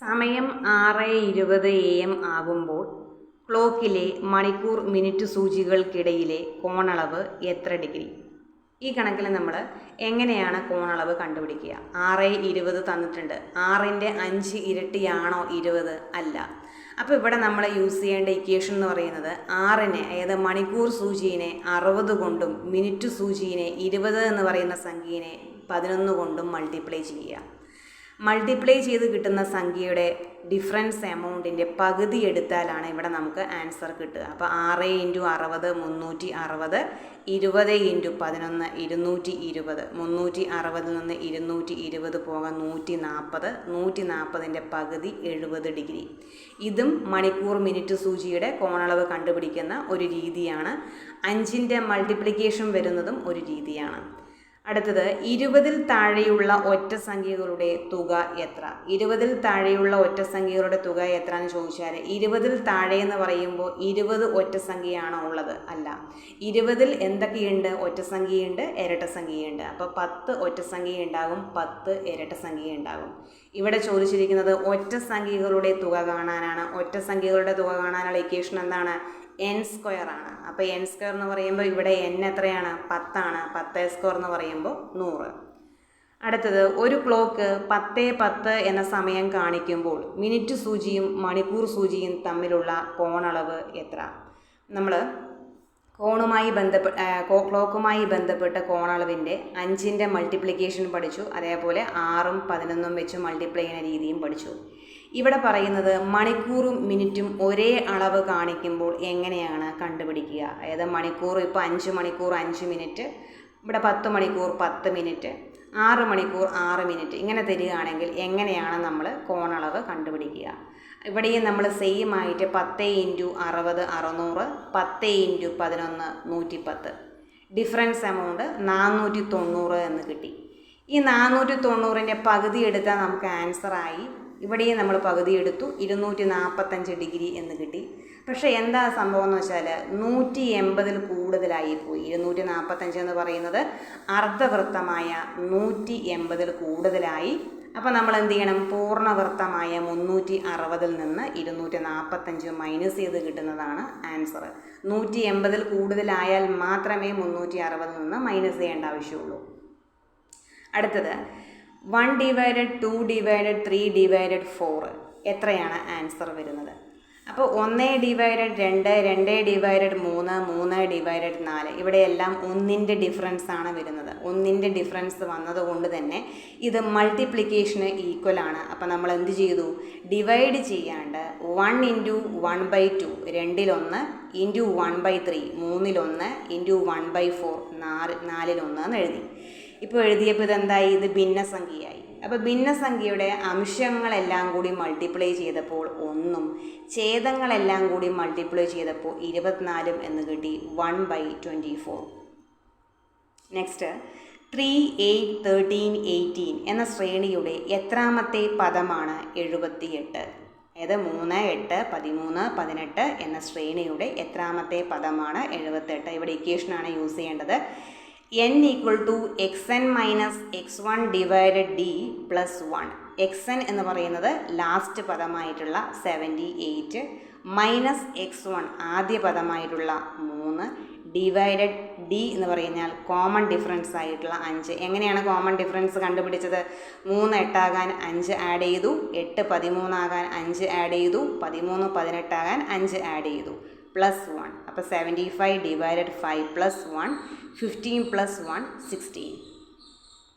സമയം 6:20 AM ആകുമ്പോൾ ക്ലോക്കിലെ മണിക്കൂർ മിനിറ്റ് സൂചികൾക്കിടയിലെ കോണളവ് എത്ര ഡിഗ്രി? ഈ കണക്കിൽ നമ്മൾ എങ്ങനെയാണ് കോണളവ് കണ്ടുപിടിക്കുക? 6:20 തന്നിട്ടുണ്ട്. 6ൻ്റെ 5 ഇരട്ടിയാണോ 20? അല്ല. അപ്പോൾ ഇവിടെ നമ്മൾ യൂസ് ചെയ്യേണ്ട ഇക്വേഷൻ എന്ന് പറയുന്നത് 6നെ, അതായത് മണിക്കൂർ സൂചിയെ 60 കൊണ്ടും മിനിറ്റ് സൂചിയെ 20 എന്ന് പറയുന്ന സംഖ്യയെ 11 കൊണ്ടും മൾട്ടിപ്ലൈ ചെയ്യുക. മൾട്ടിപ്ലൈ ചെയ്ത് കിട്ടുന്ന സംഖ്യയുടെ ഡിഫറൻസ് എമൗണ്ടിൻ്റെ പകുതി എടുത്താലാണ് ഇവിടെ നമുക്ക് ആൻസർ കിട്ടുക. അപ്പോൾ 6 × 60 360, 20 × 11 220, 360 നിന്ന് 220 പോകാൻ 140, 140ൻ്റെ പകുതി 70 ഡിഗ്രി. ഇതും മണിക്കൂർ മിനിറ്റ് സൂചിയുടെ കോണളവ് കണ്ടുപിടിക്കുന്ന ഒരു രീതിയാണ്. 5ൻ്റെ മൾട്ടിപ്ലിക്കേഷൻ വരുന്നതും ഒരു രീതിയാണ്. അടുത്തത് 20ൽ താഴെയുള്ള ഒറ്റ സംഖ്യകളുടെ തുക എത്ര? 20ൽ താഴെയുള്ള ഒറ്റ സംഖ്യകളുടെ തുക എത്ര എന്ന് ചോദിച്ചാൽ 20ൽ താഴെ എന്ന് പറയുമ്പോൾ 20 ഒറ്റ സംഖ്യയാണോ ഉള്ളത്? അല്ല. 20ൽ എന്തൊക്കെയുണ്ട്? ഒറ്റ സംഖ്യയുണ്ട്, ഇരട്ട സംഖ്യയുണ്ട്. അപ്പോൾ 10 ഒറ്റ സംഖ്യയുണ്ടാകും, 10 ഇരട്ട സംഖ്യയുണ്ടാകും. ഇവിടെ ചോദിച്ചിരിക്കുന്നത് ഒറ്റ സംഖ്യകളുടെ തുക കാണാനാണ്. ഒറ്റ സംഖ്യകളുടെ തുക കാണാനുള്ള ഇക്വേഷൻ എന്താണ്? n² ആണ്. അപ്പോൾ n² എന്ന് പറയുമ്പോൾ ഇവിടെ n എത്രയാണ്? 10 ആണ്. 10² എന്ന് പറയുമ്പോൾ 100. അടുത്തത്, ഒരു ക്ലോക്ക് 10:10 എന്ന സമയം കാണിക്കുമ്പോൾ മിനിറ്റ് സൂചിയും മണിക്കൂർ സൂചിയും തമ്മിലുള്ള കോണളവ് എത്ര? നമ്മൾ ക്ലോക്കുമായി ബന്ധപ്പെട്ട കോണളവിൻ്റെ 5ൻ്റെ മൾട്ടിപ്ലിക്കേഷൻ പഠിച്ചു. അതേപോലെ 6ഉം 11ഉം വെച്ച് മൾട്ടിപ്ലൈ ചെയ്യുന്ന രീതിയും പഠിച്ചു. ഇവിടെ പറയുന്നത് മണിക്കൂറും മിനിറ്റും ഒരേ അളവ് കാണിക്കുമ്പോൾ എങ്ങനെയാണ് കണ്ടുപിടിക്കുക? അതായത് മണിക്കൂർ ഇപ്പോൾ 5 മണിക്കൂർ 5 മിനിറ്റ്, ഇവിടെ 10 മണിക്കൂർ 10 മിനിറ്റ്, 6 മണിക്കൂർ 6 മിനിറ്റ്, ഇങ്ങനെ തരികയാണെങ്കിൽ എങ്ങനെയാണ് നമ്മൾ കോണളവ് കണ്ടുപിടിക്കുക? ഇവിടെയും നമ്മൾ സെയിം ആയിട്ട് 10 × 60 600, 10 × 11 110. ഡിഫറൻസ് എമൗണ്ട് 490 എന്ന് കിട്ടി. ഈ 490ൻ്റെ പകുതി എടുത്താൽ നമുക്ക് ആൻസറായി. ഇവിടെയും നമ്മൾ പകുതി എടുത്തു, 245 ഡിഗ്രി എന്ന് കിട്ടി. പക്ഷേ എന്താ സംഭവം എന്ന് വെച്ചാൽ 180ൽ കൂടുതലായിപ്പോയി. 245 എന്ന് പറയുന്നത് അർദ്ധവൃത്തമായ 180ൽ കൂടുതലായി. അപ്പോൾ നമ്മൾ എന്ത് ചെയ്യണം? പൂർണ്ണവൃത്തമായ 360ൽ നിന്ന് 245 മൈനസ് ചെയ്ത് കിട്ടുന്നതാണ് ആൻസർ. 180ൽ കൂടുതലായാൽ മാത്രമേ 360ൽ നിന്ന് മൈനസ് ചെയ്യേണ്ട ആവശ്യമുള്ളൂ. അടുത്തത് 1/2/3/4 എത്രയാണ് ആൻസർ വരുന്നത്? അപ്പോൾ 1/2, 2/3, 3/4. ഇവിടെയെല്ലാം 1ൻ്റെ ഡിഫറൻസ് ആണ് വരുന്നത്. 1ൻ്റെ ഡിഫറൻസ് വന്നതുകൊണ്ട് തന്നെ ഇത് മൾട്ടിപ്ലിക്കേഷന് ഈക്വൽ ആണ്. അപ്പോൾ നമ്മൾ എന്ത് ചെയ്തു? ഡിവൈഡ് ചെയ്യാണ്ട് 1 × 1/2 2/1 × 1/3 3/1 × 1/4 4/1 എന്ന് എഴുതി. ഇപ്പോൾ എഴുതിയപ്പോൾ ഇതെന്തായി? ഇത് ഭിന്നസംഖ്യയായി. അപ്പോൾ ഭിന്നസംഖ്യയുടെ അംശങ്ങളെല്ലാം കൂടി മൾട്ടിപ്ലൈ ചെയ്തപ്പോൾ 1ഉം ഛേദങ്ങളെല്ലാം കൂടി മൾട്ടിപ്ലൈ ചെയ്തപ്പോൾ 24 എന്ന് കിട്ടി. 1/24. നെക്സ്റ്റ്, 3, 8, 13, 18 എന്ന ശ്രേണിയുടെ എത്രാമത്തെ പദമാണ് 78? അതായത് 3, 8, 13, 18 എന്ന ശ്രേണിയുടെ എത്രാമത്തെ പദമാണ് 78? ഇവിടെ ഇക്വേഷനാണ് യൂസ് ചെയ്യേണ്ടത്. n = xn - x1 / d + 1. xn എന്ന് പറയുന്നത് ലാസ്റ്റ് പദമായിട്ടുള്ള 78 മൈനസ് x1 ആദ്യ പദമായിട്ടുള്ള 3 ഡിവൈഡഡ് d എന്ന് പറഞ്ഞാൽ കോമൺ ഡിഫറൻസ് ആയിട്ടുള്ള 5. എങ്ങനെയാണ് കോമൺ ഡിഫറൻസ് കണ്ടുപിടിച്ചത്? 3 8 ആകാൻ 5 ആഡ് ചെയ്തു, 8 13 ആകാൻ 5 ആഡ് ചെയ്തു, 13 18 ആകാൻ 5 ആഡ് ചെയ്തു, +1. അപ്പോൾ 75 / 5 + 1 15 + 1 16.